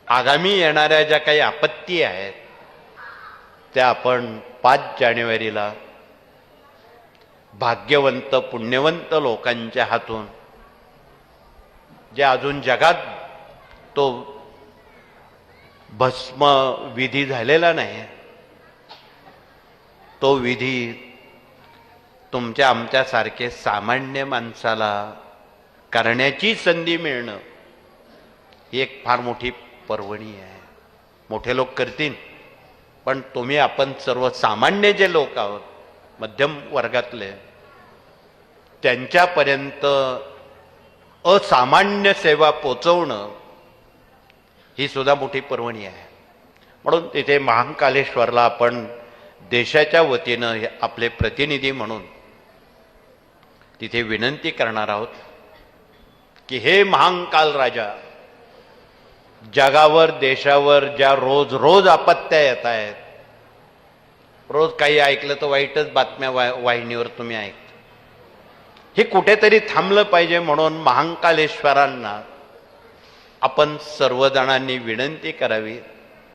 आगामी येणाऱ्या ज्या काही आपत्ती आहेत त्या आपण 5 जानेवारीला भाग्यवंत पुण्यवंत लोकांच्या हातून, जे अजून जगात तो भस्म विधी झालेला नाही, तो विधी तुमच्या आमच्यासारखे सामान्य माणसाला करण्याची संधी मिळणं ही एक फार मोठी पर्वणी आहे. मोठे लोक करतील, पण तुम्ही आपण सर्वसामान्य जे लोक आहोत, मध्यम वर्गातले, त्यांच्यापर्यंत असामान्य सेवा पोचवणं ही सुद्धा मोठी पर्वणी आहे. म्हणून तिथे महाकालेश्वरला आपण देशाच्या वतीनं आपले प्रतिनिधी म्हणून तिथे विनंती करणार आहोत की हे महाकाल राजा, जगावर देशावर ज्या रोज रोज आपत्त्या येत आहेत, रोज काही ऐकलं तर वाईटच बातम्या वाहिनीवर तुम्ही ऐकता, हे कुठेतरी थांबलं पाहिजे. म्हणून महाकालेश्वरांना आपण सर्वजणांनी विनंती करावी